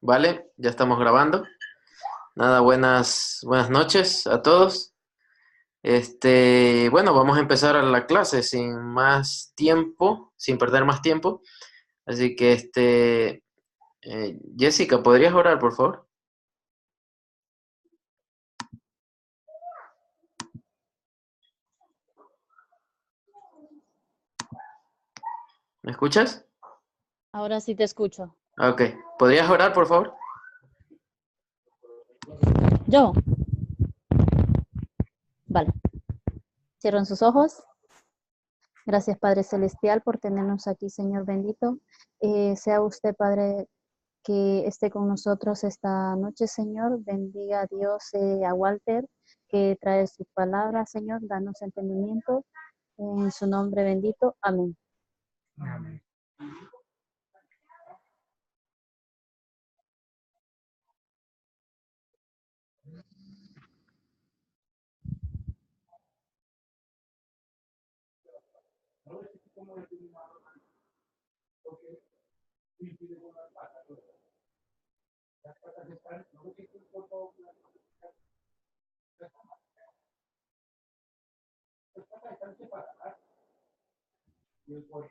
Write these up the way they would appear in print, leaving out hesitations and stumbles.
Vale, ya estamos grabando. Nada, buenas noches a todos. Bueno, vamos a empezar a la clase sin más tiempo, sin perder más tiempo. Así que, Jessica, ¿podrías orar, por favor? ¿Me escuchas? Ahora sí te escucho. Ok, ¿podrías orar, por favor? ¿Yo? Vale. Cierran sus ojos. Gracias, Padre Celestial, por tenernos aquí, Señor bendito. Sea usted, Padre, que esté con nosotros esta noche, Señor. Bendiga a Dios, a Walter, que trae sus palabras, Señor. Danos entendimiento. En su nombre bendito. Amén. Amén.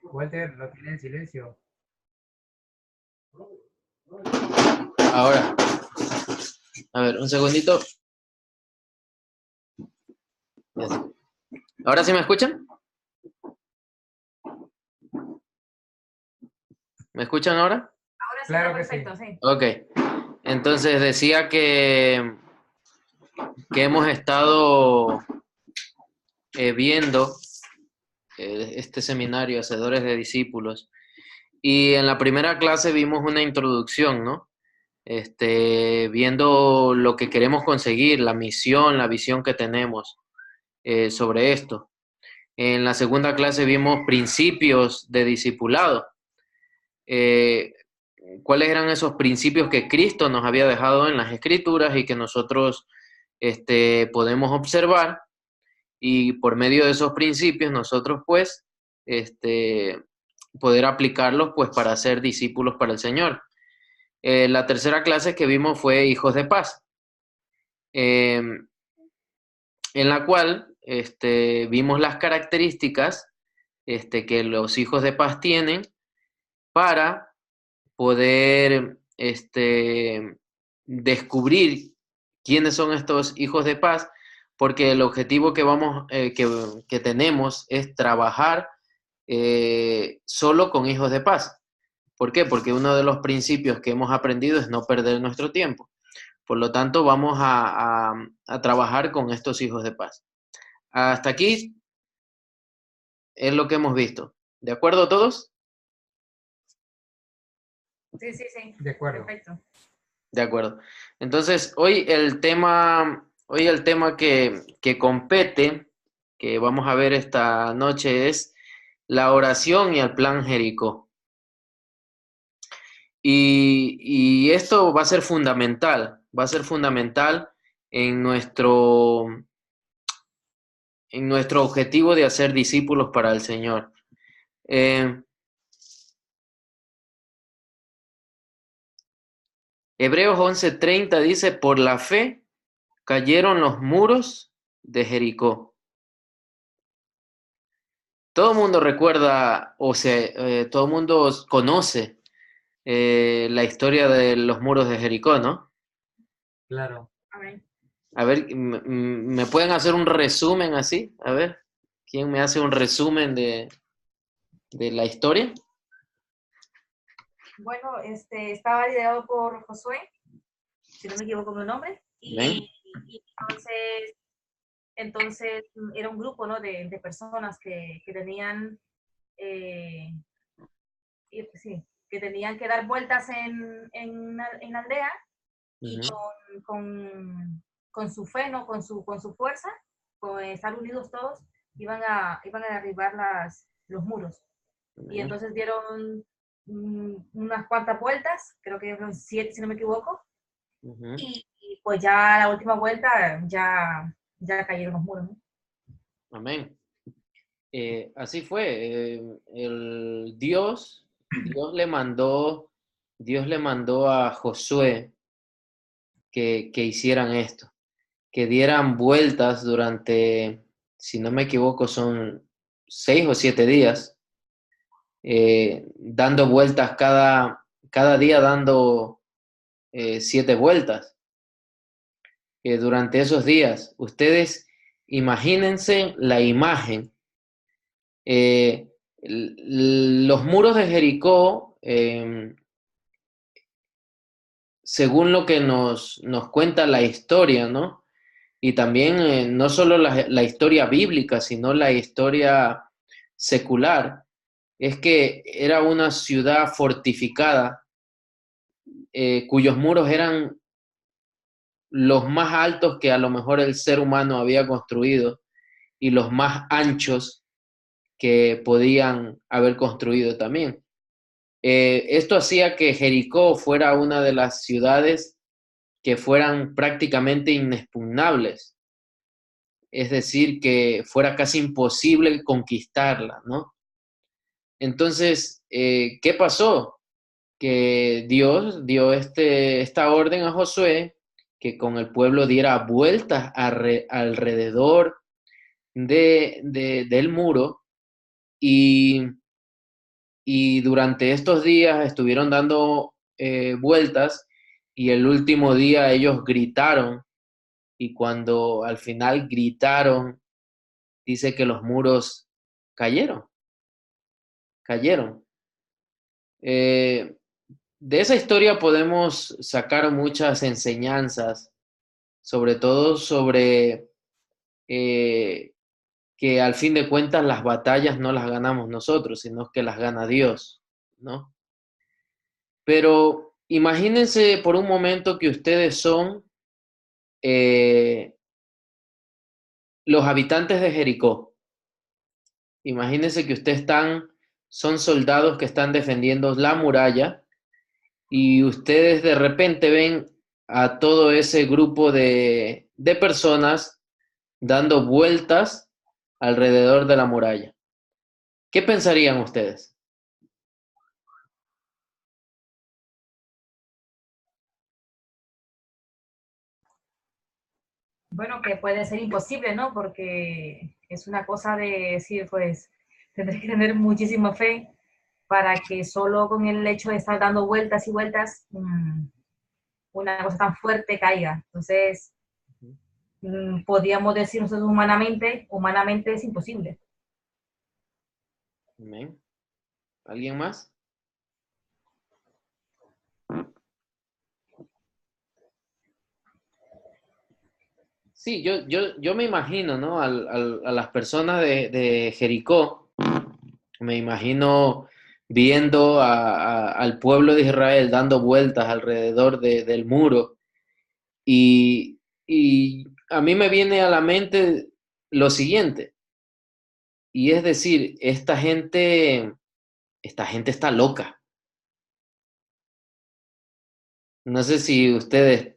Walter, lo tiene en silencio. Ahora. A ver, un segundito. ¿Ahora sí me escuchan? ¿Me escuchan ahora? Ahora sí, claro que perfecto, sí. Ok. Entonces decía que hemos estado viendo este seminario, Hacedores de Discípulos, y en la primera clase vimos una introducción, ¿no? Viendo lo que queremos conseguir, la misión, la visión que tenemos sobre esto. En la segunda clase vimos principios de discipulado. ¿Cuáles eran esos principios que Cristo nos había dejado en las Escrituras y que nosotros podemos observar? Y por medio de esos principios nosotros pues poder aplicarlos pues para ser discípulos para el Señor. La tercera clase que vimos fue hijos de paz, en la cual vimos las características que los hijos de paz tienen para poder descubrir quiénes son estos hijos de paz, porque el objetivo que tenemos es trabajar solo con hijos de paz. ¿Por qué? Porque uno de los principios que hemos aprendido es no perder nuestro tiempo. Por lo tanto, vamos a trabajar con estos hijos de paz. Hasta aquí es lo que hemos visto. ¿De acuerdo todos? Sí. De acuerdo. Perfecto. De acuerdo. Entonces, hoy el tema que compete, que vamos a ver esta noche, es la oración y el plan Jericó. Y esto va a ser fundamental en nuestro objetivo de hacer discípulos para el Señor. Hebreos 11:30 dice, por la fe cayeron los muros de Jericó. Todo el mundo recuerda, todo el mundo conoce la historia de los muros de Jericó, ¿no? Claro. Amén. A ver, ¿me pueden hacer un resumen así? A ver, ¿quién me hace un resumen de la historia? Bueno, estaba liderado por Josué, si no me equivoco con el nombre, y entonces era un grupo, ¿no? de personas que tenían, sí, que tenían que dar vueltas en la aldea y con su fe, ¿no? Con su fuerza, con estar unidos todos, iban a derribar los muros. Y entonces dieron unas cuantas vueltas, creo que fueron 7 si no me equivoco, y pues ya la última vuelta ya cayeron los muros, ¿no? Amén. Así fue. Dios le mandó Dios le mandó a Josué que hicieran esto, que dieran vueltas durante, si no me equivoco, son 6 o 7 días, dando vueltas cada día, dando 7 vueltas. Durante esos días, ustedes imagínense la imagen. Los muros de Jericó, según lo que nos cuenta la historia, ¿no? Y también no solo la historia bíblica, sino la historia secular, es que era una ciudad fortificada, cuyos muros eran los más altos que a lo mejor el ser humano había construido y los más anchos que podían haber construido también. Esto hacía que Jericó fuera una de las ciudades que fueran prácticamente inexpugnables, es decir, que fuera casi imposible conquistarla, ¿no? Entonces, ¿qué pasó? Que Dios dio esta orden a Josué, que con el pueblo diera vueltas alrededor del muro, y, y durante estos días estuvieron dando vueltas, y el último día ellos gritaron, y cuando al final gritaron, dice que los muros cayeron, cayeron. Eh, de esa historia podemos sacar muchas enseñanzas, sobre todo sobre eh, que al fin de cuentas las batallas no las ganamos nosotros, sino que las gana Dios, ¿no? Pero imagínense por un momento que ustedes son eh, los habitantes de Jericó. Imagínense que ustedes son soldados que están defendiendo la muralla, y ustedes de repente ven a todo ese grupo de personas dando vueltas alrededor de la muralla. ¿Qué pensarían ustedes? Bueno, que puede ser imposible, ¿no? Porque es una cosa de decir, pues, tendré que tener muchísima fe para que solo con el hecho de estar dando vueltas y vueltas, una cosa tan fuerte caiga. Entonces, podríamos decir nosotros humanamente es imposible. Amén. ¿Alguien más? Sí, yo me imagino, ¿no? A las personas de Jericó, me imagino viendo al pueblo de Israel dando vueltas alrededor del muro, y a mí me viene a la mente lo siguiente, y es decir, esta gente está loca. No sé si ustedes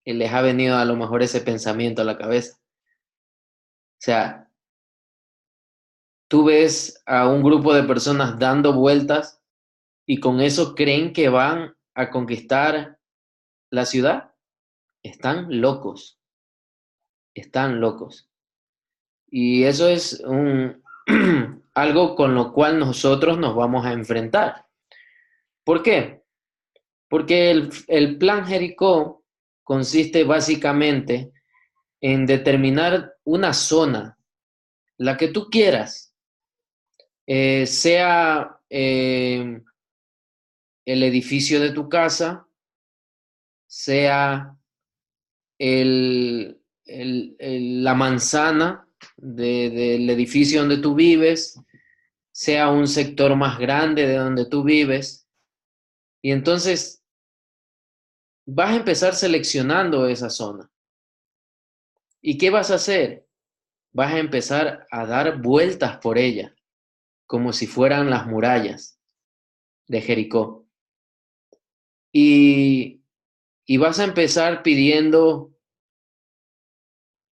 les ha venido a lo mejor ese pensamiento a la cabeza. O sea, tú ves a un grupo de personas dando vueltas y con eso creen que van a conquistar la ciudad. Están locos, están locos. Y eso es algo con lo cual nosotros nos vamos a enfrentar. ¿Por qué? Porque el plan Jericó consiste básicamente en determinar una zona, la que tú quieras, sea el edificio de tu casa, sea la manzana del edificio donde tú vives, sea un sector más grande de donde tú vives. Y entonces vas a empezar seleccionando esa zona. ¿Y qué vas a hacer? Vas a empezar a dar vueltas por ella, como si fueran las murallas de Jericó. Y, y vas a empezar pidiendo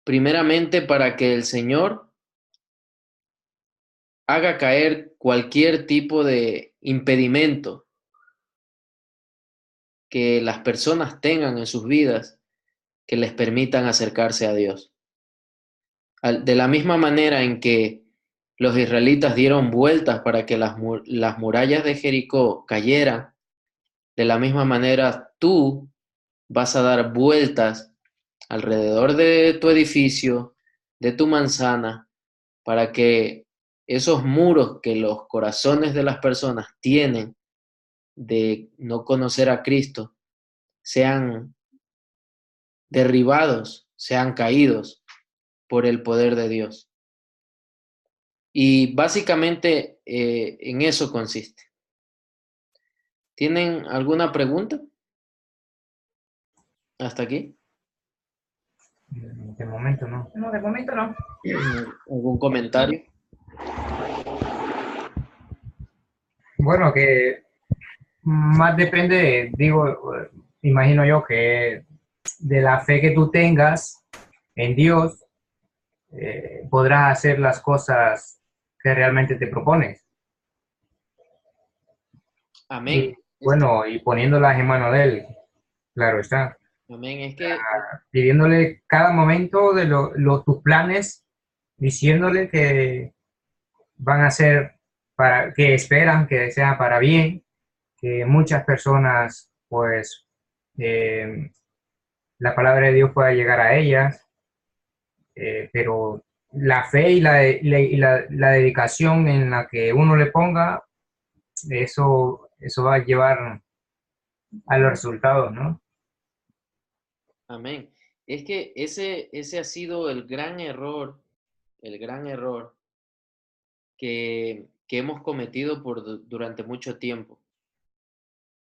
primeramente para que el Señor haga caer cualquier tipo de impedimento que las personas tengan en sus vidas que les permitan acercarse a Dios. De la misma manera en que los israelitas dieron vueltas para que las murallas de Jericó cayeran, de la misma manera tú vas a dar vueltas alrededor de tu edificio, de tu manzana, para que esos muros que los corazones de las personas tienen de no conocer a Cristo sean derribados, sean caídos por el poder de Dios. Y básicamente en eso consiste. ¿Tienen alguna pregunta? ¿Hasta aquí? De momento no. No, de momento no. ¿Algún comentario? Bueno, que más depende, digo, imagino yo que de la fe que tú tengas en Dios, podrás hacer las cosas que realmente te propones. Amén. Y bueno, y poniéndolas en manos de Él, claro está. Amén. Es que Pidiéndole cada momento de tus planes, diciéndole que van a ser para, que esperan que sea para bien, que muchas personas, pues, la palabra de Dios pueda llegar a ellas, pero la fe y la dedicación en la que uno le ponga, eso va a llevar a los resultados, ¿no? amén. Es que ese ha sido el gran error que hemos cometido durante mucho tiempo.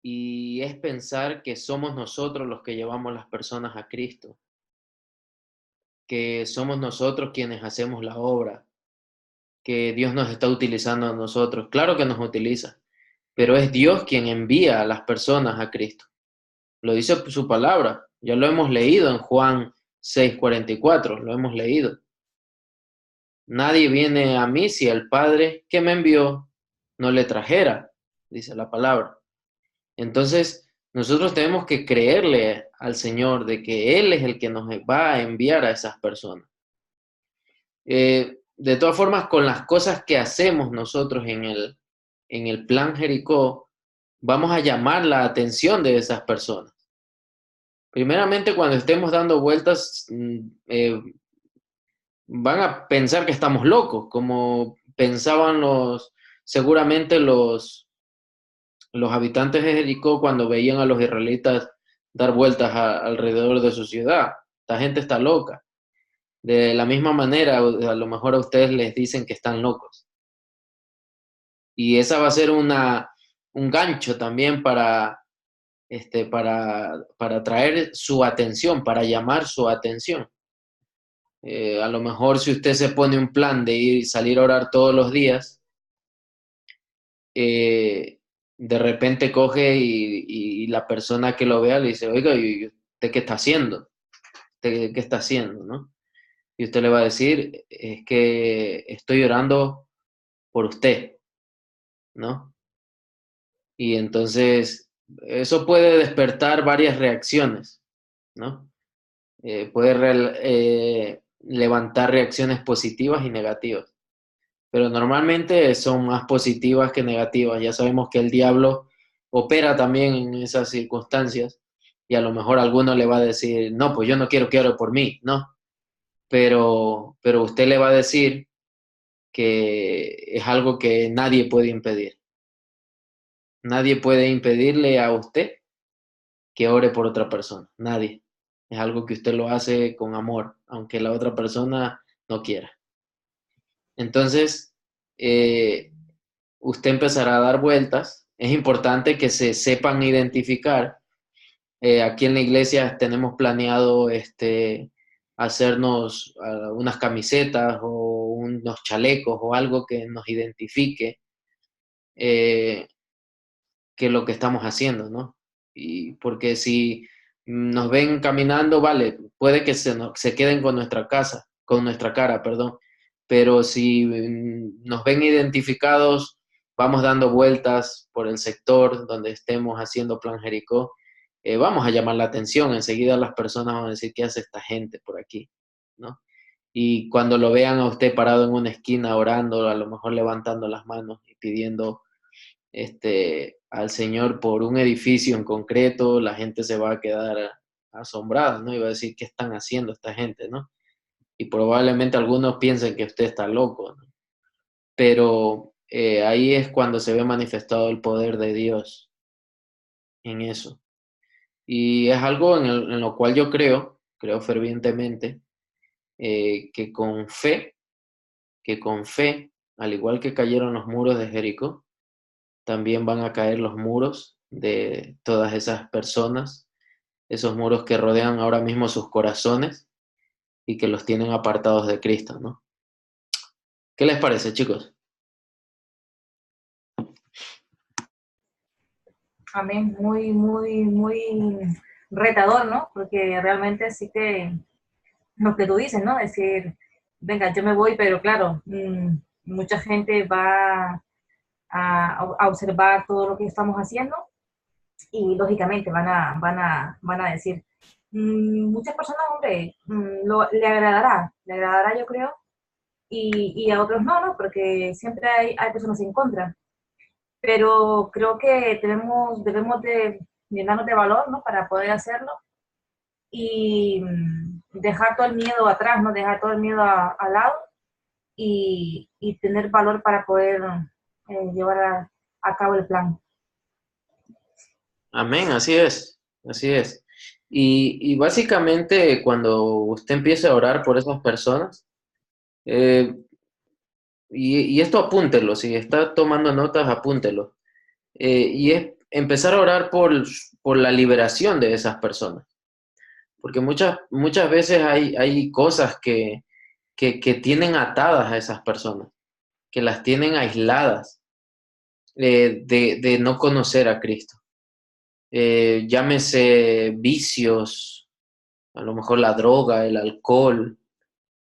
Y es pensar que somos nosotros los que llevamos las personas a Cristo, que somos nosotros quienes hacemos la obra, que Dios nos está utilizando a nosotros. Claro que nos utiliza, pero es Dios quien envía a las personas a Cristo. Lo dice su palabra, ya lo hemos leído en Juan 6:44, lo hemos leído. Nadie viene a mí si el Padre que me envió no le trajera, dice la palabra. Entonces, nosotros tenemos que creerle al Señor de que Él es el que nos va a enviar a esas personas. De todas formas, con las cosas que hacemos nosotros en el plan Jericó, vamos a llamar la atención de esas personas. Primeramente, cuando estemos dando vueltas, van a pensar que estamos locos, como pensaban seguramente los habitantes de Jericó cuando veían a los israelitas dar vueltas alrededor de su ciudad. Esta gente está loca. De la misma manera, a lo mejor a ustedes les dicen que están locos. Y esa va a ser un gancho también para atraer su atención, para llamar su atención. A lo mejor si usted se pone un plan de ir y salir a orar todos los días, de repente coge y la persona que lo vea le dice, oiga, ¿y usted qué está haciendo? ¿Usted qué está haciendo, no? Y usted le va a decir, es que estoy orando por usted, ¿no? Y entonces eso puede despertar varias reacciones, ¿no? Puede levantar reacciones positivas y negativas, pero normalmente son más positivas que negativas. Ya sabemos que el diablo opera también en esas circunstancias y a lo mejor alguno le va a decir, no, pues yo no quiero que ore por mí, ¿no? Pero usted le va a decir que es algo que nadie puede impedir. Nadie puede impedirle a usted que ore por otra persona. Nadie. Es algo que usted lo hace con amor, aunque la otra persona no quiera. Entonces, usted empezará a dar vueltas. Es importante que se sepan identificar. Aquí en la iglesia tenemos planeado hacernos unas camisetas o unos chalecos o algo que nos identifique que lo que estamos haciendo, ¿no? Y porque si nos ven caminando, vale, puede que se queden con nuestra casa, con nuestra cara, perdón, pero si nos ven identificados, vamos dando vueltas por el sector donde estemos haciendo Plan Jericó vamos a llamar la atención. Enseguida las personas van a decir, ¿qué hace esta gente por aquí? ¿No? Y cuando lo vean a usted parado en una esquina orando, a lo mejor levantando las manos y pidiendo al Señor por un edificio en concreto, la gente se va a quedar asombrada, ¿no? Y va a decir, ¿qué están haciendo esta gente, no? Y probablemente algunos piensen que usted está loco, ¿no? Pero ahí es cuando se ve manifestado el poder de Dios en eso. Y es algo en lo cual yo creo fervientemente, que con fe, al igual que cayeron los muros de Jericó, también van a caer los muros de todas esas personas, esos muros que rodean ahora mismo sus corazones y que los tienen apartados de Cristo, ¿no? ¿Qué les parece, chicos? Amén, muy, muy, muy retador, ¿no? Porque realmente sí que lo que tú dices, ¿no? Decir, venga, yo me voy, pero claro, mucha gente va a observar todo lo que estamos haciendo y lógicamente van a decir, muchas personas, hombre, le agradará yo creo, y a otros no, ¿no? Porque siempre hay personas en contra. Pero creo que debemos de llenarnos de valor, ¿no? Para poder hacerlo y dejar todo el miedo atrás, ¿no? Dejar todo el miedo al lado y tener valor para poder llevar a cabo el plan. Amén, así es, así es. Y básicamente cuando usted empiece a orar por esas personas, eh, y esto apúntelo, si está tomando notas, apúntelo. Y es empezar a orar por la liberación de esas personas. Porque muchas veces hay cosas que tienen atadas a esas personas, que las tienen aisladas de no conocer a Cristo. Llámese vicios, a lo mejor la droga, el alcohol,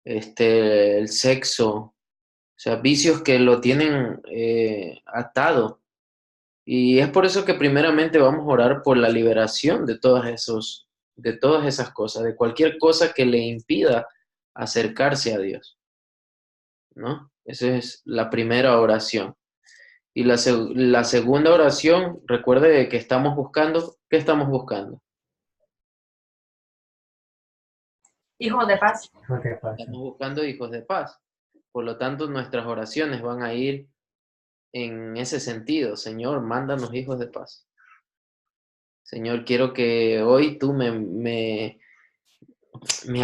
el sexo, o sea, vicios que lo tienen atado. Y es por eso que primeramente vamos a orar por la liberación de todas esas cosas, de cualquier cosa que le impida acercarse a Dios, ¿no? Esa es la primera oración. Y la segunda oración, recuerde que estamos buscando, ¿qué estamos buscando? Hijos de paz. ¿Qué pasa? Estamos buscando hijos de paz. Por lo tanto, nuestras oraciones van a ir en ese sentido. Señor, mándanos hijos de paz. Señor, quiero que hoy tú me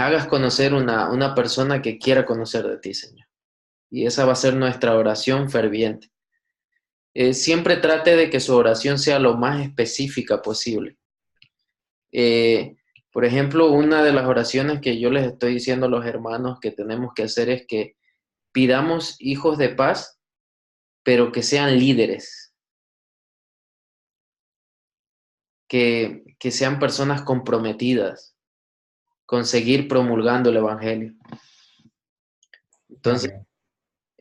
hagas conocer una persona que quiera conocer de ti, Señor. Y esa va a ser nuestra oración ferviente. Siempre trate de que su oración sea lo más específica posible. Eh, por ejemplo, una de las oraciones que yo les estoy diciendo a los hermanos que tenemos que hacer es que pidamos hijos de paz, pero que sean líderes, que sean personas comprometidas con seguir promulgando el Evangelio. Entonces, Ok.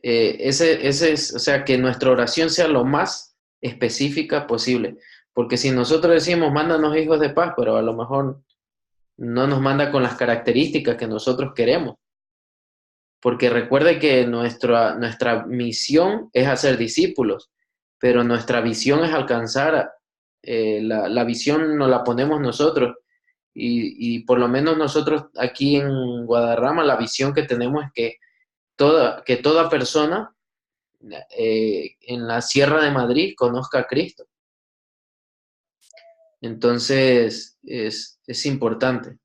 ese es, o sea, que nuestra oración sea lo más específica posible. Porque si nosotros decimos, mándanos hijos de paz, pero a lo mejor no nos manda con las características que nosotros queremos. Porque recuerde que nuestra misión es hacer discípulos, pero nuestra visión es alcanzar, la visión nos la ponemos nosotros. Y por lo menos nosotros aquí en Guadarrama, la visión que tenemos es que toda persona en la Sierra de Madrid conozca a Cristo. Entonces, es importante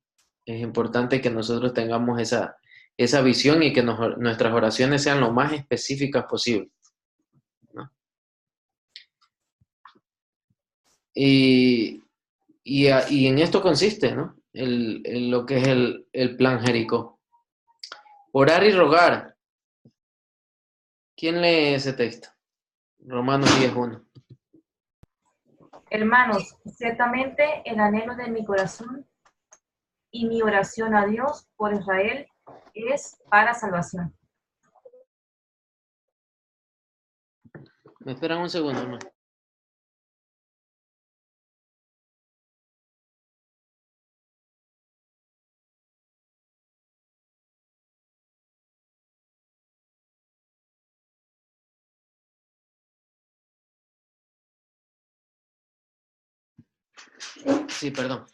que nosotros tengamos esa visión y que nuestras oraciones sean lo más específicas posible, ¿no? Y en esto consiste, ¿no? Lo que es el plan Jericó. Orar y rogar. ¿Quién lee ese texto? Romanos 10:1. Hermanos, ciertamente el anhelo de mi corazón y mi oración a Dios por Israel es para salvación. Me esperan un segundo, hermano. Sí, perdón.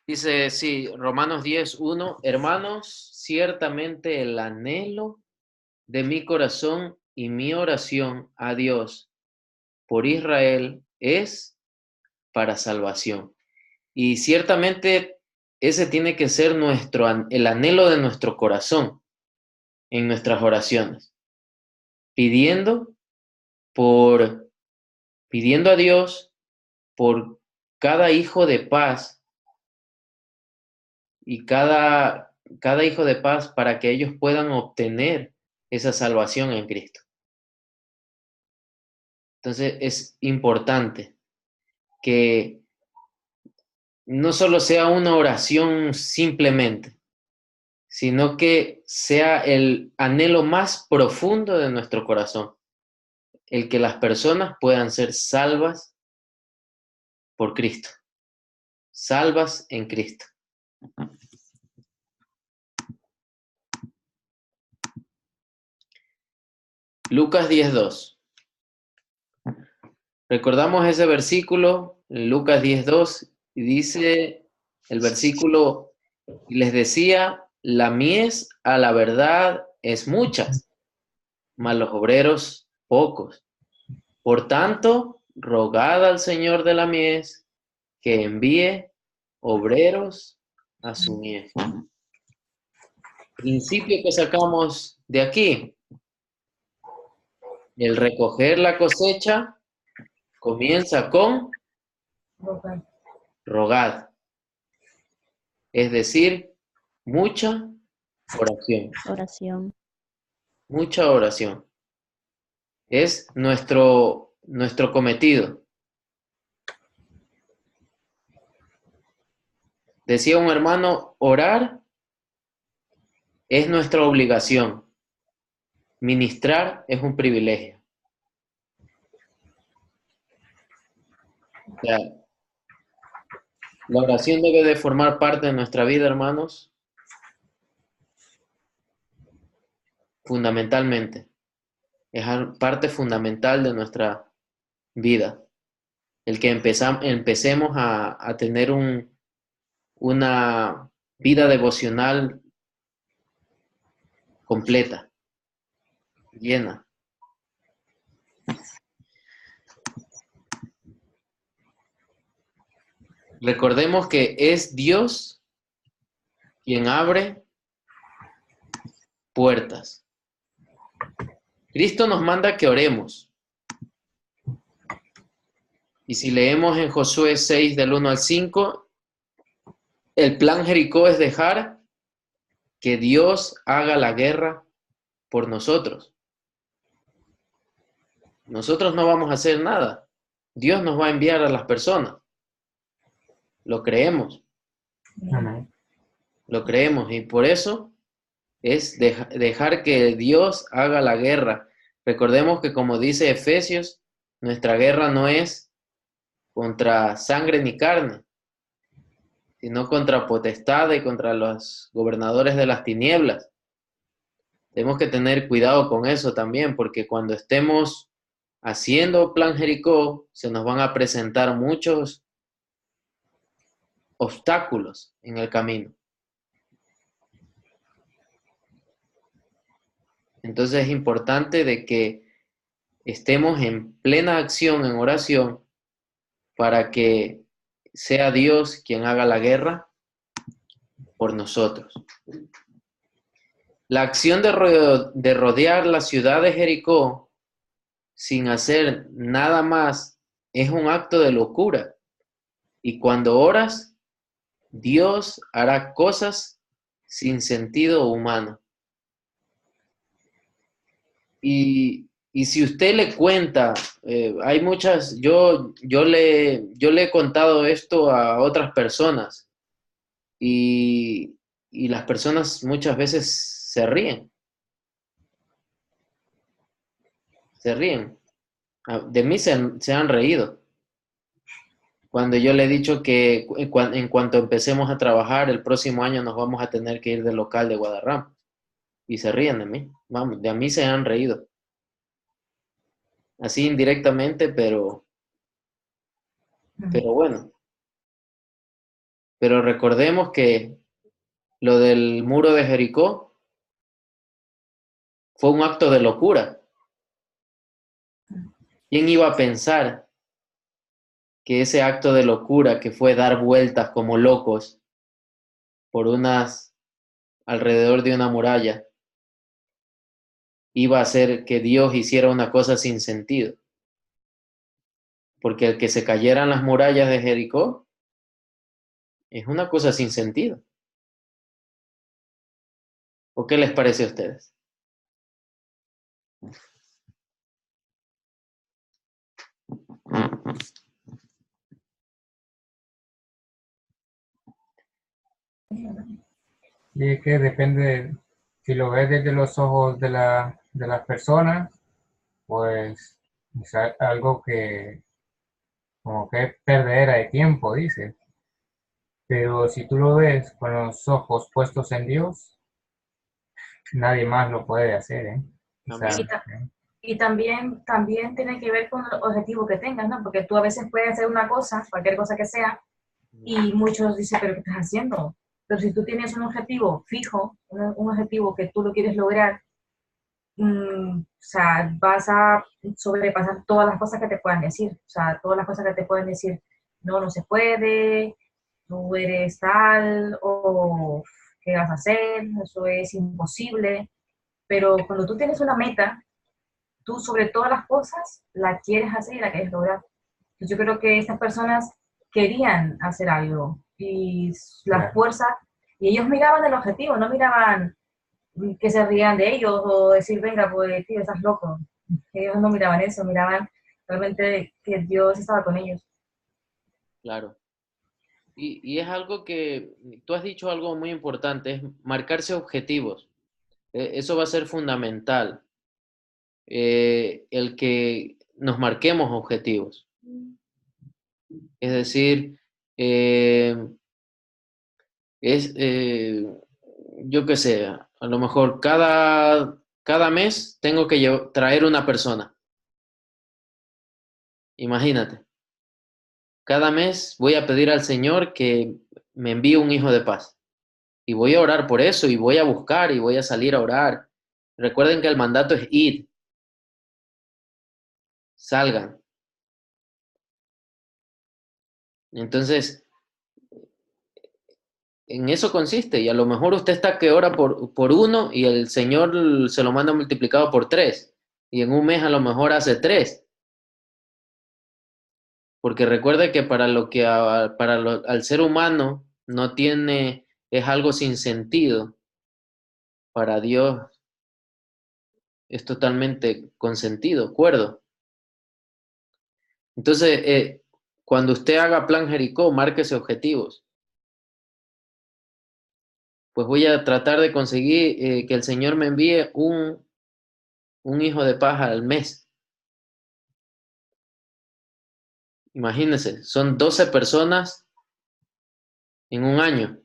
Dice, sí, Romanos 10:1, hermanos, ciertamente el anhelo de mi corazón y mi oración a Dios por Israel es para salvación. Y ciertamente ese tiene que ser el anhelo de nuestro corazón en nuestras oraciones, pidiendo pidiendo a Dios por cada hijo de paz y cada hijo de paz para que ellos puedan obtener esa salvación en Cristo. Entonces es importante que no solo sea una oración simplemente, sino que sea el anhelo más profundo de nuestro corazón, el que las personas puedan ser salvas por Cristo, salvas en Cristo. Lucas 10:2. Recordamos ese versículo, Lucas 10:2, y dice el versículo, y les decía, la mies a la verdad es mucha, mas los obreros pocos. Por tanto, rogad al Señor de la mies que envíe obreros a su mies. Principio que sacamos de aquí, el recoger la cosecha comienza con rogad, es decir, mucha oración, Oración. mucha oración. Es nuestro cometido. Decía un hermano, orar es nuestra obligación. Ministrar es un privilegio. O sea, la oración debe de formar parte de nuestra vida, hermanos, fundamentalmente. Es parte fundamental de nuestra vida. El que empecemos a tener una vida devocional completa, llena. Recordemos que es Dios quien abre puertas. Cristo nos manda que oremos. Y si leemos en Josué 6 del 1 al 5, el plan Jericó es dejar que Dios haga la guerra por nosotros. Nosotros no vamos a hacer nada. Dios nos va a enviar a las personas. Lo creemos. Amén. Lo creemos y por eso es dejar que Dios haga la guerra. Recordemos que como dice Efesios, nuestra guerra no es contra sangre ni carne, sino contra potestades y contra los gobernadores de las tinieblas. Tenemos que tener cuidado con eso también, porque cuando estemos haciendo plan Jericó, se nos van a presentar muchos obstáculos en el camino. Entonces es importante de que estemos en plena acción, en oración, para que sea Dios quien haga la guerra por nosotros. La acción de rodear la ciudad de Jericó sin hacer nada más es un acto de locura. Y cuando oras, Dios hará cosas sin sentido humano. Y si usted le cuenta, hay muchas, yo le he contado esto a otras personas y las personas muchas veces se ríen. Se ríen. De mí se han reído. Cuando yo le he dicho que en cuanto empecemos a trabajar, el próximo año nos vamos a tener que ir del local de Guadarrama. Y se ríen de mí. Vamos, de mí se han reído. Así indirectamente, pero Pero bueno, pero recordemos que lo del muro de Jericó fue un acto de locura. ¿Quién iba a pensar que ese acto de locura que fue dar vueltas como locos por alrededor de una muralla iba a hacer que Dios hiciera una cosa sin sentido? Porque el que se cayeran las murallas de Jericó es una cosa sin sentido. ¿O qué les parece a ustedes? Y es que depende, si lo ves desde los ojos de las personas, pues es algo que como que es perdedera de tiempo, dice. Pero si tú lo ves con los ojos puestos en Dios, nadie más lo puede hacer, ¿eh? O sea, Y, y también tiene que ver con el objetivo que tengas, ¿no? Porque tú a veces puedes hacer una cosa, cualquier cosa que sea, y muchos dicen, pero ¿qué estás haciendo? Pero si tú tienes un objetivo fijo, un objetivo que tú lo quieres lograr, o sea, vas a sobrepasar todas las cosas que te puedan decir. O sea, todas las cosas que te pueden decir, no, no se puede, tú eres tal, o qué vas a hacer, eso es imposible. Pero cuando tú tienes una meta, tú sobre todas las cosas la quieres hacer y la quieres lograr. Yo creo que estas personas querían hacer algo y la claro, fuerza, y ellos miraban el objetivo, no miraban que se rían de ellos o decir, venga, pues tío, estás loco. Ellos no miraban eso, miraban realmente que Dios estaba con ellos. Claro. Y es algo que tú has dicho algo muy importante, es marcarse objetivos. Eso va a ser fundamental, el que nos marquemos objetivos. Es decir, eh, es, yo qué sé, a lo mejor cada mes tengo que traer una persona. Imagínate, cada mes voy a pedir al Señor que me envíe un hijo de paz. Y voy a orar por eso, y voy a buscar, y voy a salir a orar. Recuerden que el mandato es ir, salgan. Entonces, en eso consiste. Y a lo mejor usted está que ora por uno y el Señor se lo manda multiplicado por tres. Y en un mes a lo mejor hace tres. Porque recuerde que para lo que al ser humano no tiene, es algo sin sentido. Para Dios es totalmente con sentido, cuerdo. Entonces, cuando usted haga plan Jericó, márquese objetivos. Pues voy a tratar de conseguir que el Señor me envíe un hijo de paja al mes. Imagínense, son 12 personas en un año.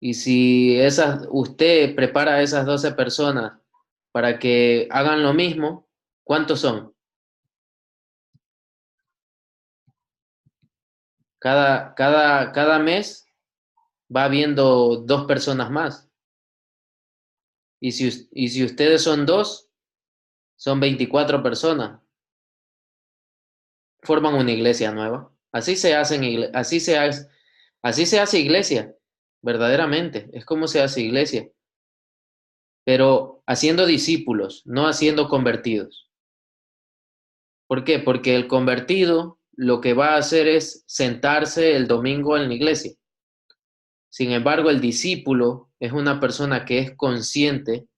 Y si usted prepara a esas 12 personas para que hagan lo mismo, ¿cuántos son? Cada mes va habiendo 2 personas más. Y si ustedes son dos, son 24 personas. Forman una iglesia nueva. Así se hace iglesia, verdaderamente. Es como se hace iglesia. Pero haciendo discípulos, no haciendo convertidos. ¿Por qué? Porque el convertido lo que va a hacer es sentarse el domingo en la iglesia. Sin embargo, el discípulo es una persona que es consciente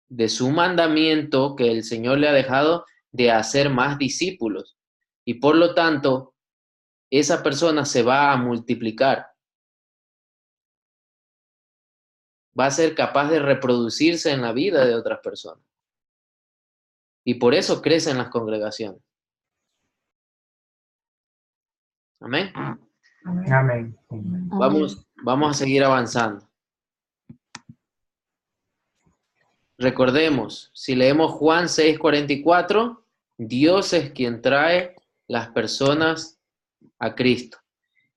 de su mandamiento que el Señor le ha dejado de hacer más discípulos. Y por lo tanto, esa persona se va a multiplicar. Va a ser capaz de reproducirse en la vida de otras personas. Y por eso crecen las congregaciones. Amén. amén. Vamos a seguir avanzando. Recordemos, si leemos Juan 6:44, Dios es quien trae las personas a Cristo.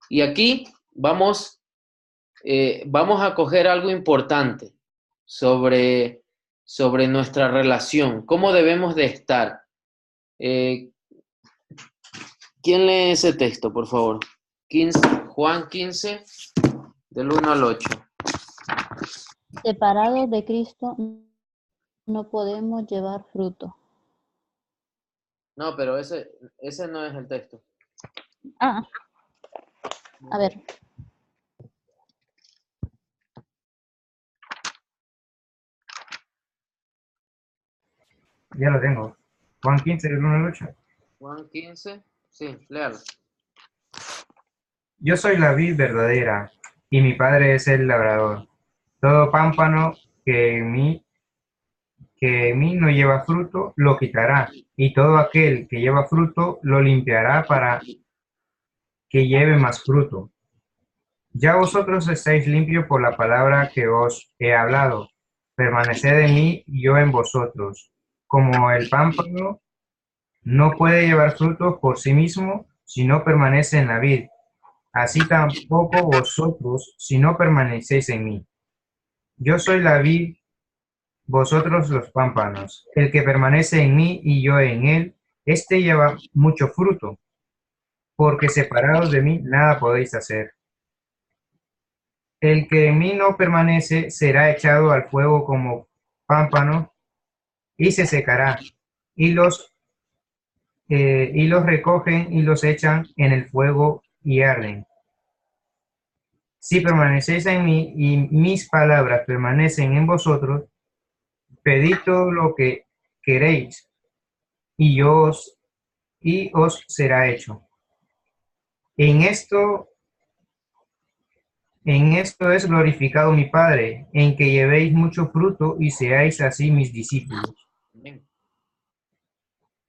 Y aquí vamos a coger algo importante sobre nuestra relación, cómo debemos de estar. ¿Quién lee ese texto, por favor? Juan 15, del 1 al 8. Separados de Cristo no podemos llevar fruto. No, pero ese no es el texto. A ver. Ya lo tengo. Juan 15, del 1 al 8. Juan 15, sí, léalo. Yo soy la vid verdadera, y mi padre es el labrador. Todo pámpano que en mí no lleva fruto, lo quitará, y todo aquel que lleva fruto, lo limpiará para que lleve más fruto. Ya vosotros estáis limpios por la palabra que os he hablado. Permaneced en mí y yo en vosotros. Como el pámpano no puede llevar frutos por sí mismo si no permanece en la vid, así tampoco vosotros si no permanecéis en mí. Yo soy la vid, vosotros los pámpanos. El que permanece en mí y yo en él, éste lleva mucho fruto, porque separados de mí nada podéis hacer. El que en mí no permanece será echado al fuego como pámpano y se secará, y los recogen y los echan en el fuego y arden. Si permanecéis en mí y mis palabras permanecen en vosotros, pedid todo lo que queréis y os será hecho. En esto es glorificado mi Padre, en que llevéis mucho fruto y seáis así mis discípulos. Bien,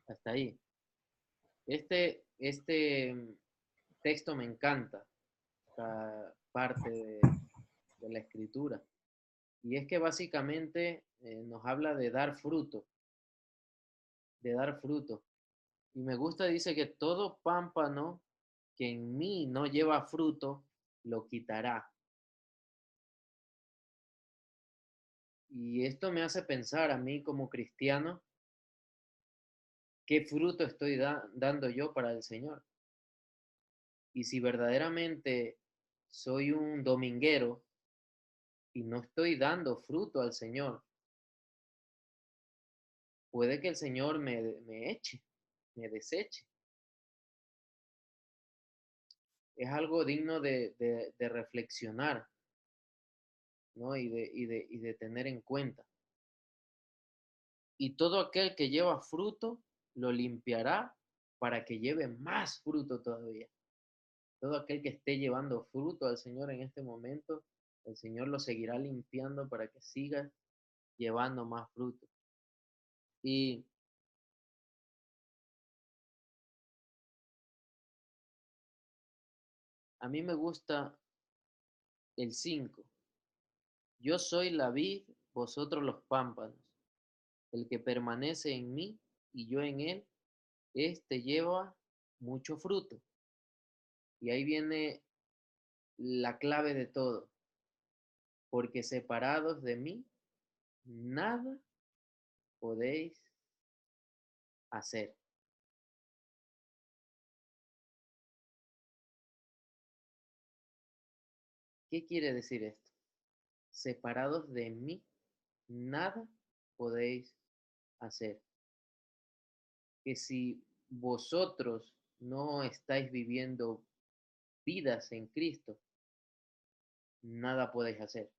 hasta ahí. Este texto me encanta, esta parte de la escritura. Y es que básicamente nos habla de dar fruto, de dar fruto. Y me gusta, dice que todo pámpano que en mí no lleva fruto, lo quitará. Y esto me hace pensar a mí como cristiano, ¿qué fruto estoy dando yo para el Señor? Y si verdaderamente soy un dominguero y no estoy dando fruto al Señor, puede que el Señor me eche, me deseche. Es algo digno de reflexionar, ¿no? Y de tener en cuenta. Y todo aquel que lleva fruto, lo limpiará para que lleve más fruto todavía. Todo aquel que esté llevando fruto al Señor en este momento, el Señor lo seguirá limpiando para que siga llevando más fruto. Y a mí me gusta el 5. Yo soy la vid, vosotros los pámpanos. El que permanece en mí y yo en él, este lleva mucho fruto. Y ahí viene la clave de todo. Porque separados de mí, nada podéis hacer. ¿Qué quiere decir esto? Separados de mí, nada podéis hacer. Que si vosotros no estáis viviendo vidas en Cristo, nada podéis hacer.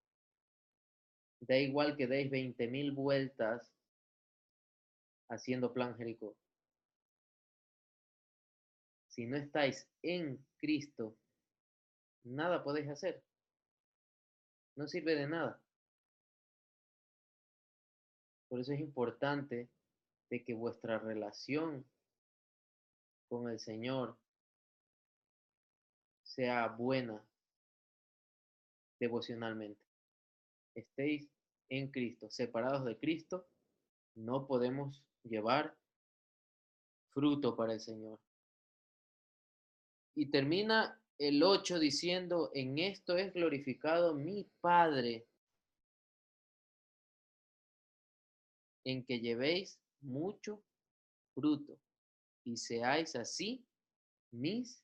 Da igual que deis 20,000 vueltas haciendo plan Jericó. Si no estáis en Cristo, nada podéis hacer. No sirve de nada. Por eso es importante de que vuestra relación con el Señor sea buena devocionalmente. Estéis en Cristo, separados de Cristo, no podemos llevar fruto para el Señor. Y termina el 8 diciendo, en esto es glorificado mi Padre, en que llevéis mucho fruto y seáis así mis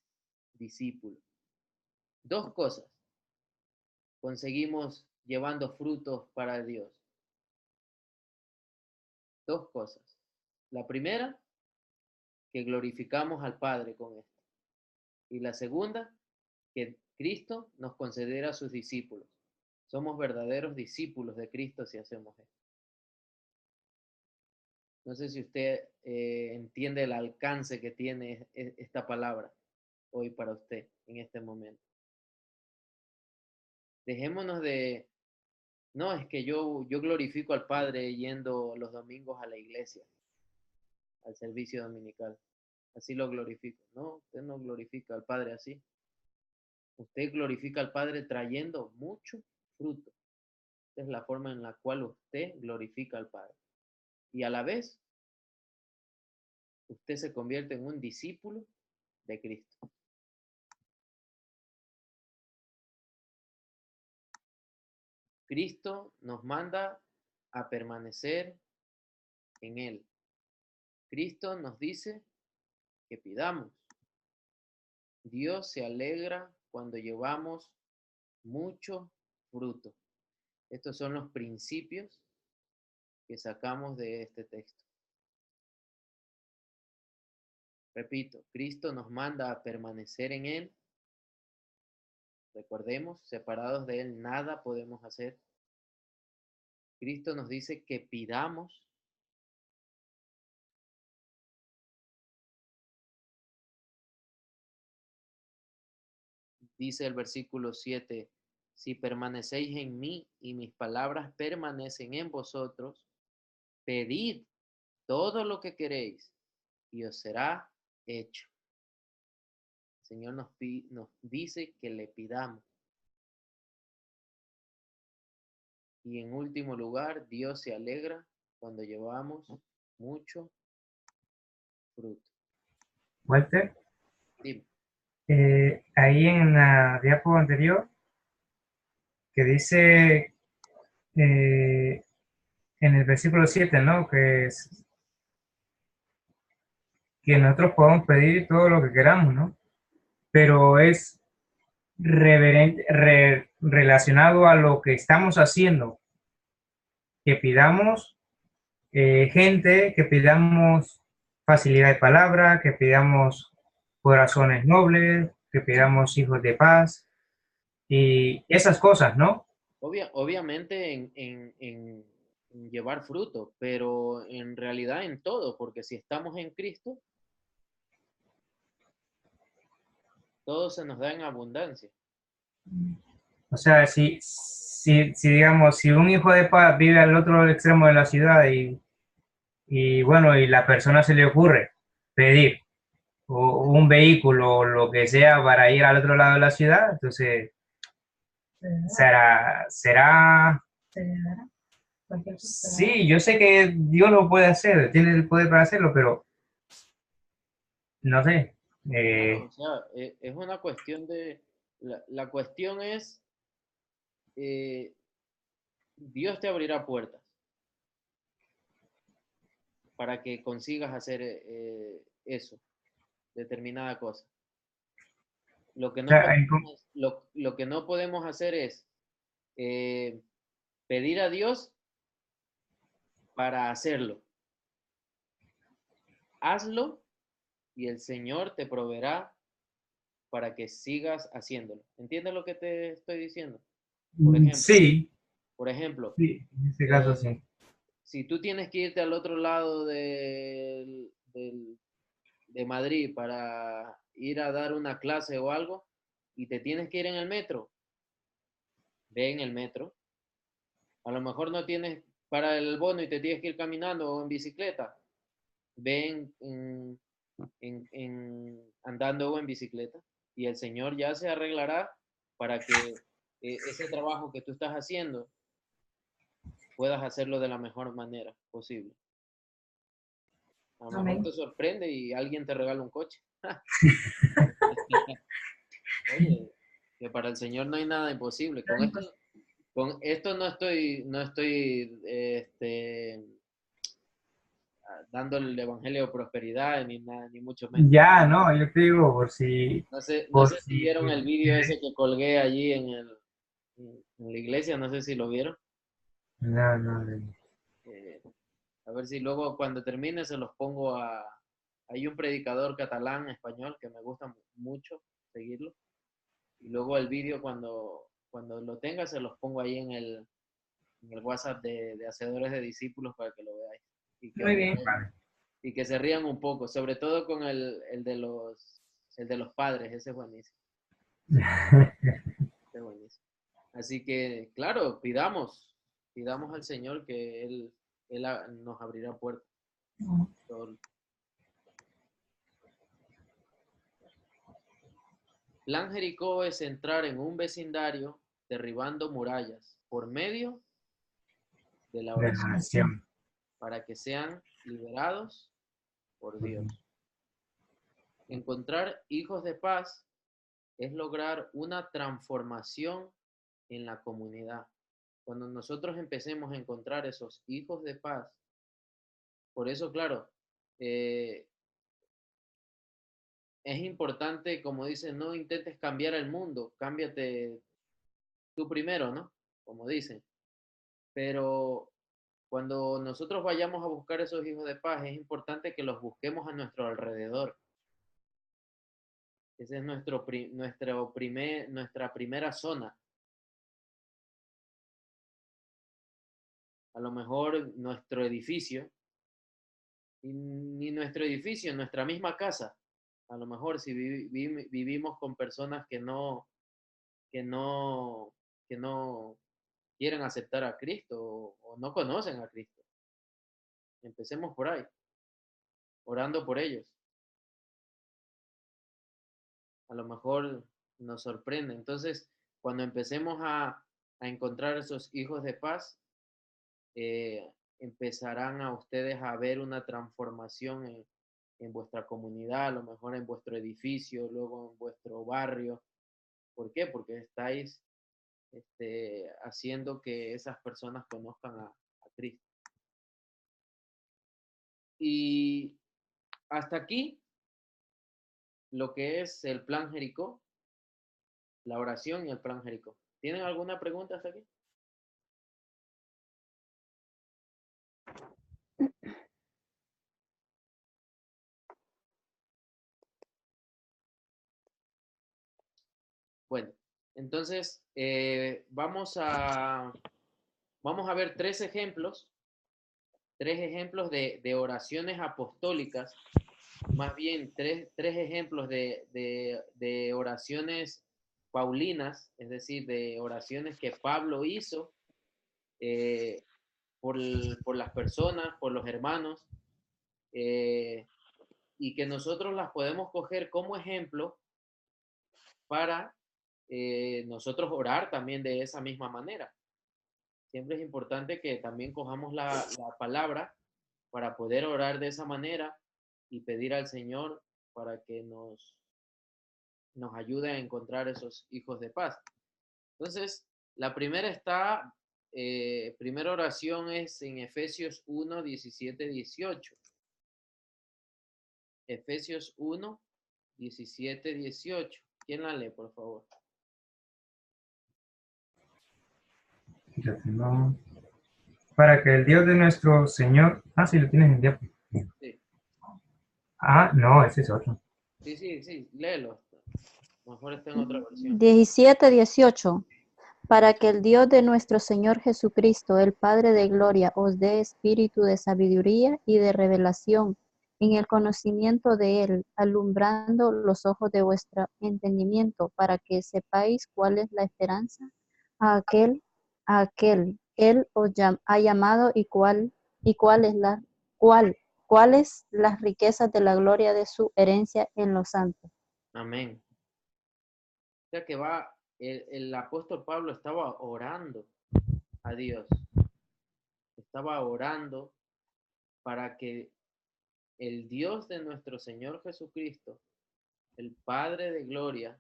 discípulos. Dos cosas conseguimos llevando frutos para Dios. Dos cosas. La primera, que glorificamos al Padre con esto. Y la segunda, que Cristo nos considera sus discípulos. Somos verdaderos discípulos de Cristo si hacemos esto. No sé si usted entiende el alcance que tiene esta palabra hoy para usted en este momento. Dejémonos de, no, es que yo glorifico al Padre yendo los domingos a la iglesia, al servicio dominical. Así lo glorifico. No, usted no glorifica al Padre así. Usted glorifica al Padre trayendo mucho fruto. Esta es la forma en la cual usted glorifica al Padre. Y a la vez, usted se convierte en un discípulo de Cristo. Cristo nos manda a permanecer en Él. Cristo nos dice que pidamos. Dios se alegra cuando llevamos mucho fruto. Estos son los principios que sacamos de este texto. Repito, Cristo nos manda a permanecer en Él. Recordemos, separados de Él nada podemos hacer. Cristo nos dice que pidamos. Dice el versículo 7, si permanecéis en mí y mis palabras permanecen en vosotros, pedid todo lo que queréis y os será hecho. El Señor nos dice que le pidamos. Y en último lugar, Dios se alegra cuando llevamos mucho fruto. Walter, Dime. ahí en la diapo anterior, que dice en el versículo 7, ¿no? Que nosotros podemos pedir todo lo que queramos, ¿no? Pero es relacionado a lo que estamos haciendo, que pidamos gente, que pidamos facilidad de palabra, que pidamos corazones nobles, que pidamos hijos de paz y esas cosas, ¿no? Obviamente en llevar fruto, pero en realidad en todo, porque si estamos en Cristo, todo se nos da en abundancia. O sea, si digamos, si un hijo de paz vive al otro extremo de la ciudad y bueno, y la persona se le ocurre pedir o un vehículo o lo que sea para ir al otro lado de la ciudad, entonces será sí, yo sé que Dios lo puede hacer, tiene el poder para hacerlo, pero no sé. No, o sea, es una cuestión de, la cuestión es, Dios te abrirá puertas para que consigas hacer eso, determinada cosa. Lo que no podemos, lo que no podemos hacer es pedir a Dios para hacerlo. Hazlo y el Señor te proveerá para que sigas haciéndolo. ¿Entiendes lo que te estoy diciendo? Por ejemplo, sí, por ejemplo, en este caso sí. Si tú tienes que irte al otro lado de Madrid para ir a dar una clase o algo y te tienes que ir en el metro, ve en el metro. A lo mejor no tienes para el bono y te tienes que ir caminando o en bicicleta, ve andando o en bicicleta y el Señor ya se arreglará para que ese trabajo que tú estás haciendo puedas hacerlo de la mejor manera posible. A lo mejor te sorprende y alguien te regala un coche. para el Señor no hay nada imposible. Con esto no estoy dando el evangelio de prosperidad ni nada, ni mucho menos. Ya, no, yo te digo, por No sé si si, vieron el vídeo ese que colgué allí en la iglesia, no sé si lo vieron. no, no, no. Eh, a ver si luego cuando termine se los pongo hay un predicador catalán, español, que me gusta mucho seguirlo. Y luego el vídeo cuando lo tenga se los pongo ahí en el WhatsApp de Hacedores de Discípulos para que lo veáis. Muy bien. Y que se rían un poco, sobre todo con el de los padres, ese es buenísimo. Ese es buenísimo. Así que, claro, pidamos al Señor que Él nos abrirá puertas. Todo. Plan Jericó es entrar en un vecindario derribando murallas por medio de la De la oración nación. para que sean liberados por Dios. Encontrar hijos de paz es lograr una transformación en la comunidad. Cuando nosotros empecemos a encontrar esos hijos de paz, por eso, claro, es importante, como dicen, no intentes cambiar el mundo, cámbiate tú primero, ¿no? Como dicen. Pero cuando nosotros vayamos a buscar esos hijos de paz, es importante que los busquemos a nuestro alrededor. Esa es nuestra primera zona. A lo mejor nuestro edificio, y ni nuestro edificio, nuestra misma casa. A lo mejor si vivimos con personas que no, que no quieren aceptar a Cristo o no conocen a Cristo. Empecemos por ahí, orando por ellos. A lo mejor nos sorprende. Entonces, cuando empecemos a encontrar esos hijos de paz, empezarán a ustedes a ver una transformación en vuestra comunidad, a lo mejor en vuestro edificio, luego en vuestro barrio. ¿Por qué? Porque estáis haciendo que esas personas conozcan a Cristo. Y hasta aquí lo que es el plan Jericó, la oración y el plan Jericó. ¿Tienen alguna pregunta hasta aquí? Bueno, entonces vamos a ver tres ejemplos de oraciones apostólicas, más bien tres ejemplos de oraciones paulinas, es decir, de oraciones que Pablo hizo eh, por las personas, por los hermanos, y que nosotros las podemos coger como ejemplo para nosotros orar también de esa misma manera. Siempre es importante que también cojamos la palabra para poder orar de esa manera y pedir al Señor para que nos ayude a encontrar esos hijos de paz. Entonces, la primera oración es en Efesios 1, 17, 18. Efesios 1, 17, 18. ¿Quién la lee, por favor? No. Para que el Dios de nuestro Señor... Ah, sí, lo tienes en diálogo. Sí, Ah, no, ese es otro. sí, léelo. Mejor está en otra versión. 17, 18. Para que el Dios de nuestro Señor Jesucristo, el Padre de gloria, os dé espíritu de sabiduría y de revelación en el conocimiento de Él, alumbrando los ojos de vuestro entendimiento, para que sepáis cuál es la esperanza a aquel Él os ha llamado cuáles las riquezas de la gloria de su herencia en los santos. Amén. O sea que el apóstol Pablo estaba orando a Dios. Estaba orando para que el Dios de nuestro Señor Jesucristo, el Padre de gloria,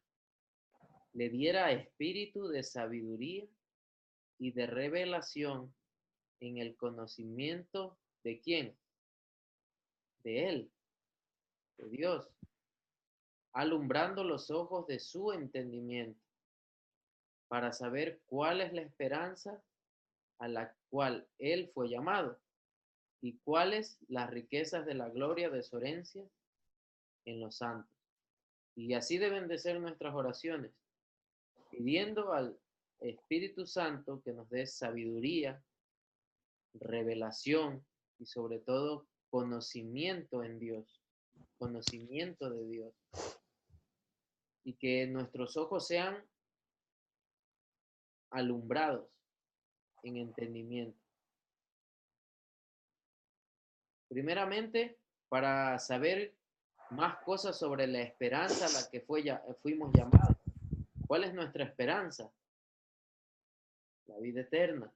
le diera espíritu de sabiduría y de revelación en el conocimiento de quién, de Él, de Dios, alumbrando los ojos de su entendimiento, para saber cuál es la esperanza a la cual Él fue llamado, y cuáles las riquezas de la gloria de su herencia en los santos. Y así deben de ser nuestras oraciones, pidiendo al Espíritu Santo que nos dé sabiduría, revelación y sobre todo conocimiento en Dios, conocimiento de Dios. Y que nuestros ojos sean alumbrados en entendimiento. Primeramente, para saber más cosas sobre la esperanza a la que fuimos llamados. ¿Cuál es nuestra esperanza? La vida eterna.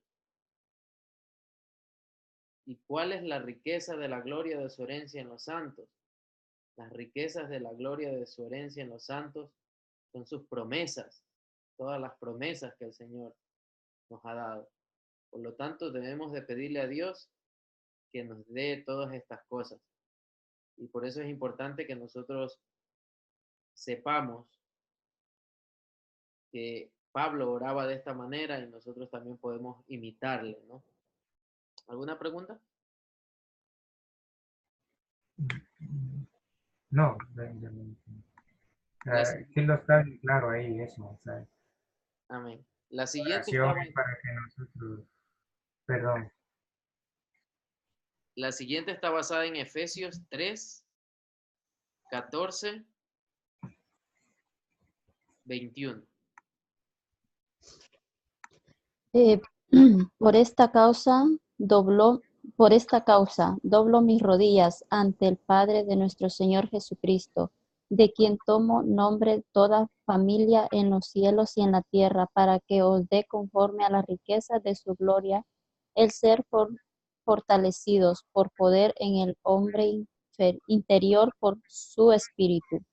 ¿Y cuál es la riqueza de la gloria de su herencia en los santos? Las riquezas de la gloria de su herencia en los santos son sus promesas, todas las promesas que el Señor nos ha dado. Por lo tanto, debemos de pedirle a Dios que nos dé todas estas cosas. Y por eso es importante que nosotros sepamos que Pablo oraba de esta manera y nosotros también podemos imitarle, ¿no? ¿Alguna pregunta? No, La, sí lo está bien claro ahí, eso. O sea, amén. La la siguiente oración es para que nosotros, perdón, está basada en Efesios 3, 14, 21. Eh, por esta causa doblo mis rodillas ante el Padre de nuestro Señor Jesucristo, de quien tomo nombre toda familia en los cielos y en la tierra, para que os dé conforme a la riqueza de su gloria el ser fortalecidos por poder en el hombre interior por su espíritu,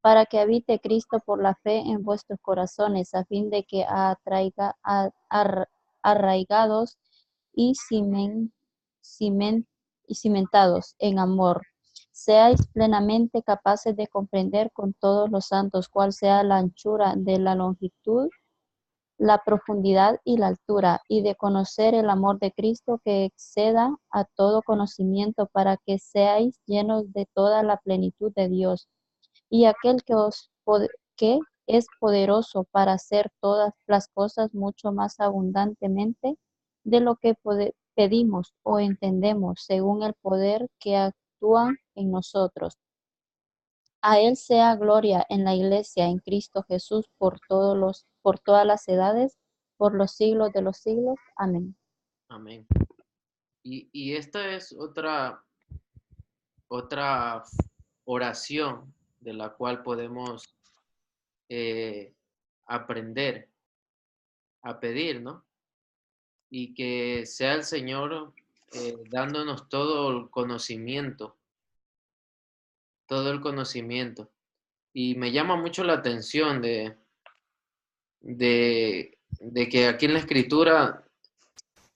para que habite Cristo por la fe en vuestros corazones, a fin de que arraigados y cimentados en amor, seáis plenamente capaces de comprender con todos los santos cuál sea la anchura de la longitud, la profundidad y la altura, y de conocer el amor de Cristo que exceda a todo conocimiento, para que seáis llenos de toda la plenitud de Dios. Y aquel que es poderoso para hacer todas las cosas mucho más abundantemente de lo que pedimos o entendemos, según el poder que actúa en nosotros. A Él sea gloria en la Iglesia, en Cristo Jesús, por todas las edades, por los siglos de los siglos. Amén. Amén. Y esta es otra oración de la cual podemos aprender a pedir, ¿no? Y que sea el Señor dándonos todo el conocimiento, todo el conocimiento. Y me llama mucho la atención de que aquí en la Escritura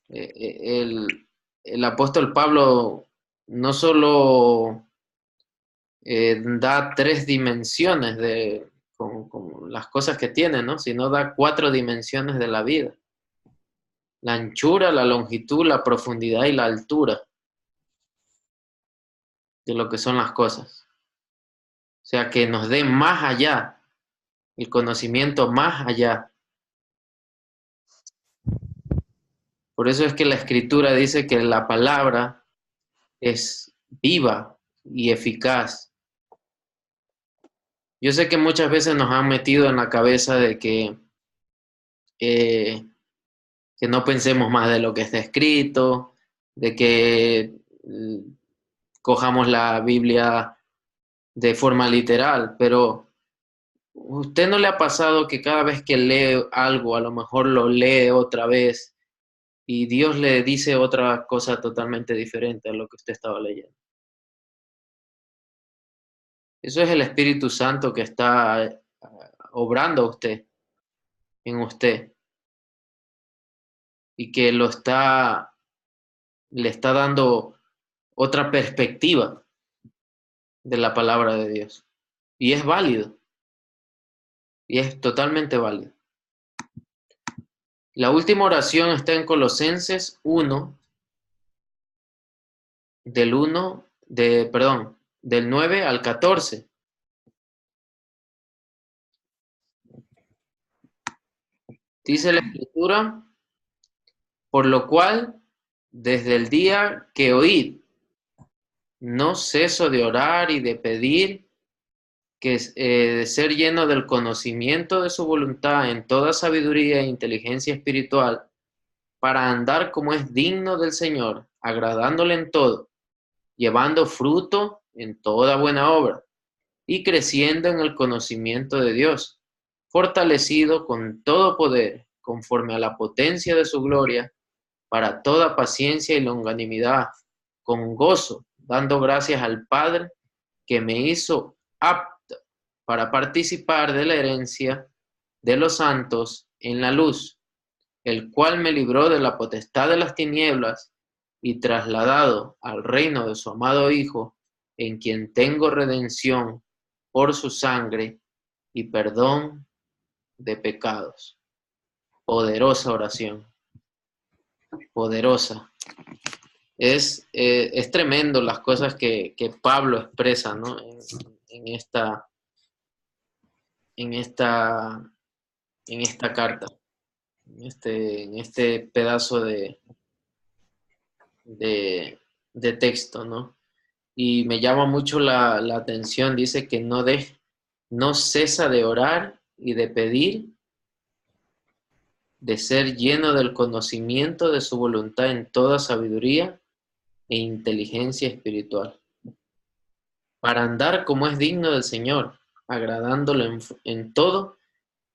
el apóstol Pablo no solo da 3 dimensiones de como las cosas que tiene, ¿no? Sino da 4 dimensiones de la vida. La anchura, la longitud, la profundidad y la altura de lo que son las cosas. O sea, que nos dé más allá, el conocimiento más allá. Por eso es que la Escritura dice que la palabra es viva y eficaz. Yo sé que muchas veces nos han metido en la cabeza de que no pensemos más de lo que está escrito, de que cojamos la Biblia de forma literal, pero ¿usted no le ha pasado que cada vez que lee algo, a lo mejor lo lee otra vez y Dios le dice otra cosa totalmente diferente a lo que usted estaba leyendo? Eso es el Espíritu Santo que está obrando a usted. en usted y que le está dando otra perspectiva de la palabra de Dios. Y es válido, y es totalmente válido. La última oración está en Colosenses 1, del 9 al 14. Dice la Escritura, por lo cual, desde el día que oí, no ceso de orar y de pedir de ser lleno del conocimiento de su voluntad en toda sabiduría e inteligencia espiritual, para andar como es digno del Señor, agradándole en todo, llevando fruto en toda buena obra y creciendo en el conocimiento de Dios, fortalecido con todo poder, conforme a la potencia de su gloria, para toda paciencia y longanimidad, con gozo, dando gracias al Padre que me hizo apto para participar de la herencia de los santos en la luz, el cual me libró de la potestad de las tinieblas y trasladado al reino de su amado Hijo, en quien tengo redención por su sangre y perdón de pecados. Poderosa oración, poderosa. Es tremendo las cosas que Pablo expresa, ¿no? en esta carta, en este pedazo de texto, ¿no? Y me llama mucho la atención, dice que no cesa de orar y de pedir, de ser lleno del conocimiento de su voluntad en toda sabiduría e inteligencia espiritual, para andar como es digno del Señor, agradándole en todo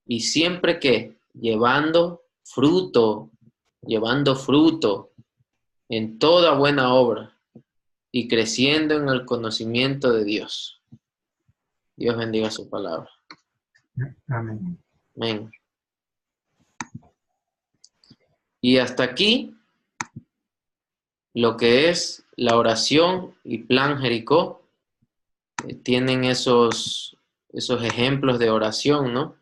y siempre que llevando fruto en toda buena obra y creciendo en el conocimiento de Dios. Dios bendiga su palabra. Amén. Amén. Y hasta aquí lo que es la oración y plan Jericó. Tienen esos ejemplos de oración, ¿no?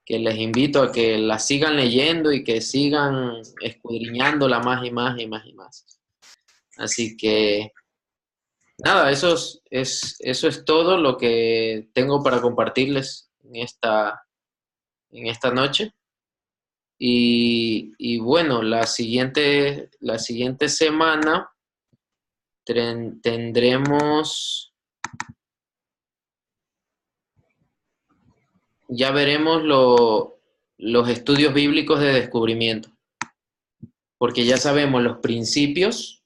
Que les invito a que la sigan leyendo y que sigan escudriñándola más y más y más y más. Así que, nada, eso es todo lo que tengo para compartirles en esta noche. Y bueno, la siguiente semana tendremos, ya veremos los estudios bíblicos de descubrimiento, porque ya sabemos los principios.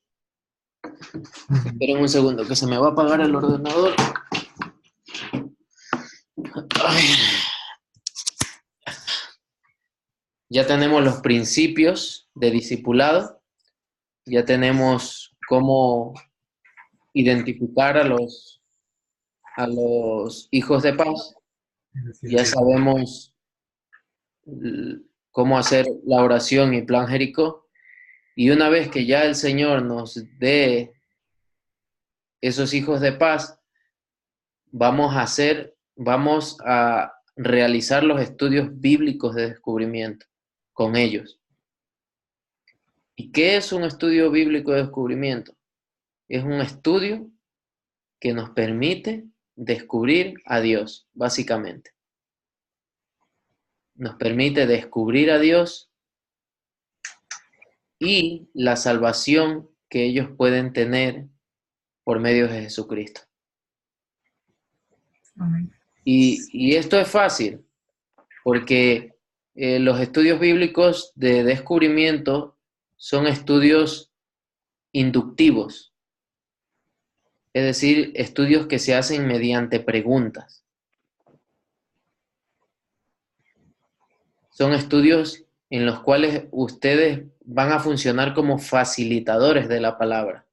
Esperen un segundo, que se me va a apagar el ordenador. Ay. Ya tenemos los principios de discipulado, ya tenemos cómo identificar a los hijos de paz, ya sabemos cómo hacer la oración y plan Jericó, y una vez que ya el Señor nos dé esos hijos de paz, vamos a realizar los estudios bíblicos de descubrimiento con ellos. ¿Y qué es un estudio bíblico de descubrimiento? Es un estudio que nos permite descubrir a Dios, básicamente. Nos permite descubrir a Dios y la salvación que ellos pueden tener por medio de Jesucristo. Amén. Y esto es fácil, porque los estudios bíblicos de descubrimiento son estudios inductivos, es decir, estudios que se hacen mediante preguntas. Son estudios en los cuales ustedes van a funcionar como facilitadores de la palabra.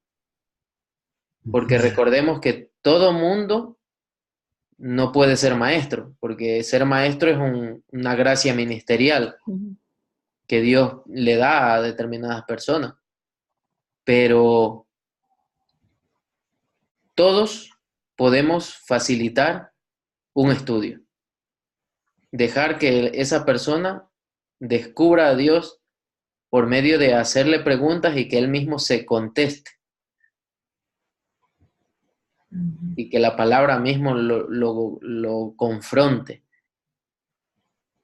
Porque recordemos que todo mundo no puede ser maestro, porque ser maestro es una gracia ministerial que Dios le da a determinadas personas. Pero todos podemos facilitar un estudio. Dejar que esa persona descubra a Dios por medio de hacerle preguntas y que él mismo se conteste. Y que la palabra mismo lo confronte.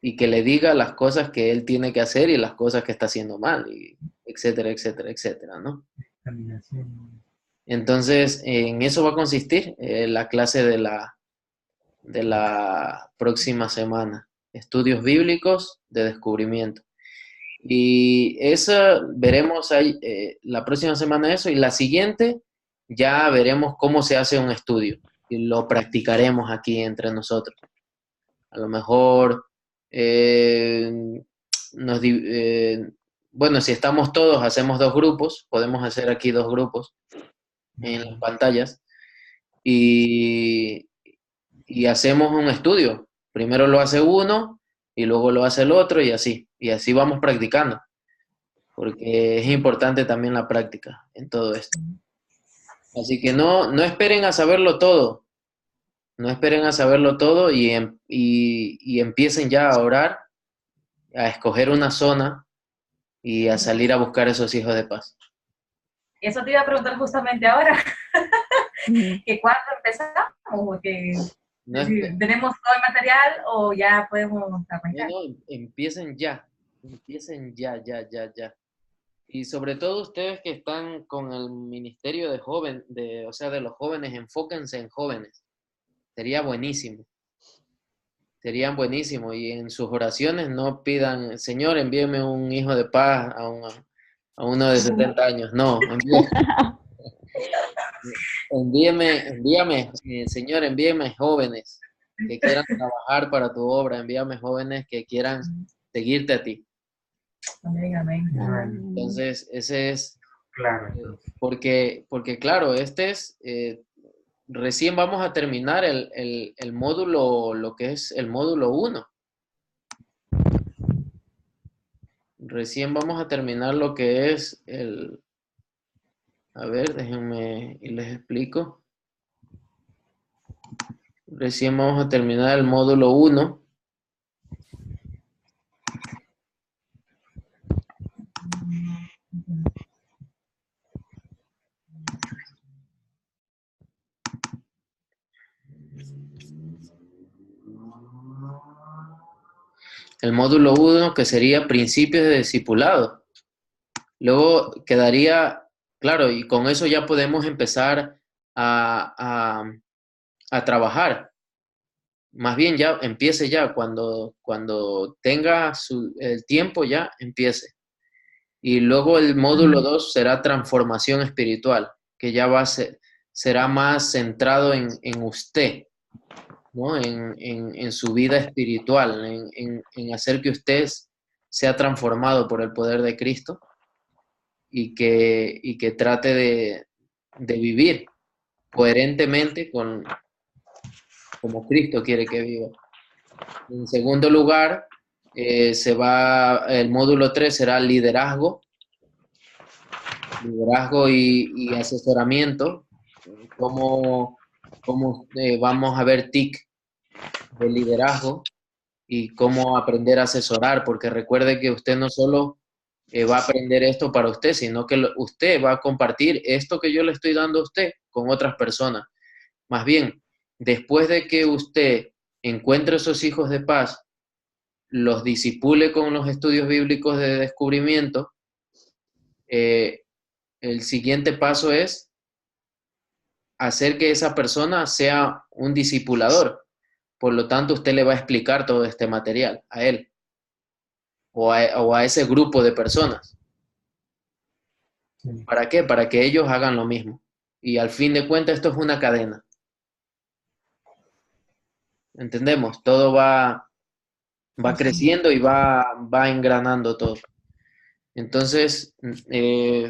Y que le diga las cosas que él tiene que hacer y las cosas que está haciendo mal, y etcétera, etcétera, etcétera, ¿no? Entonces, en eso va a consistir la clase de la próxima semana. Estudios bíblicos de descubrimiento. Y eso veremos ahí, la próxima semana eso, y la siguiente ya veremos cómo se hace un estudio y lo practicaremos aquí entre nosotros. A lo mejor, bueno, si estamos todos, hacemos 2 grupos, podemos hacer aquí 2 grupos en las pantallas y hacemos un estudio. Primero lo hace uno y luego lo hace el otro y así vamos practicando, porque es importante también la práctica en todo esto. Así que no esperen a saberlo todo, no esperen a saberlo todo y empiecen ya a orar, a escoger una zona y a salir a buscar esos hijos de paz. Eso te iba a preguntar justamente ahora, que cuándo empezamos, o que tenemos todo el material o ya podemos arrancar. No, empiecen ya, ya. Y sobre todo ustedes que están con el ministerio o sea, de los jóvenes, enfóquense en jóvenes. Sería buenísimo. Serían buenísimo. Y en sus oraciones no pidan, Señor, envíeme un hijo de paz a uno de 70 años. No, envíame, Señor, envíame jóvenes que quieran trabajar para tu obra. Envíame jóvenes que quieran seguirte a ti. Amén, amén. Entonces, ese es, Claro. porque claro, recién vamos a terminar el módulo, lo que es el módulo 1. Recién vamos a terminar lo que es a ver, déjenme y les explico. Recién vamos a terminar el módulo 1. El módulo 1, que sería principios de discipulado. Luego quedaría, claro, y con eso ya podemos empezar a trabajar. Más bien ya empiece ya, cuando tenga el tiempo ya empiece. Y luego el módulo 2 será transformación espiritual, que ya será más centrado en usted, ¿no? En su vida espiritual, en hacer que usted sea transformado por el poder de Cristo y que trate de vivir coherentemente como Cristo quiere que viva. En segundo lugar, el módulo 3 será liderazgo y asesoramiento. Cómo vamos a ver TIC de liderazgo y cómo aprender a asesorar, porque recuerde que usted no solo va a aprender esto para usted, sino que usted va a compartir esto que yo le estoy dando a usted con otras personas. Más bien, después de que usted encuentre esos hijos de paz, los disipule con los estudios bíblicos de descubrimiento, el siguiente paso es hacer que esa persona sea un discipulador. Por lo tanto, usted le va a explicar todo este material a él o a ese grupo de personas. Sí. ¿Para qué? Para que ellos hagan lo mismo. Y al fin de cuentas, esto es una cadena. ¿Entendemos? Todo va creciendo y va engranando todo. Entonces,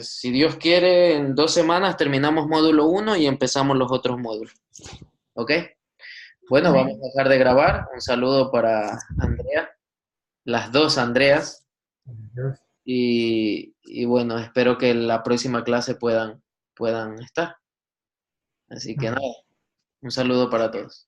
si Dios quiere, en 2 semanas terminamos módulo 1 y empezamos los otros módulos. ¿Ok? Bueno, vamos a dejar de grabar. Un saludo para Andrea, las dos Andreas. Y bueno, espero que la próxima clase puedan estar. Así que nada, un saludo para todos.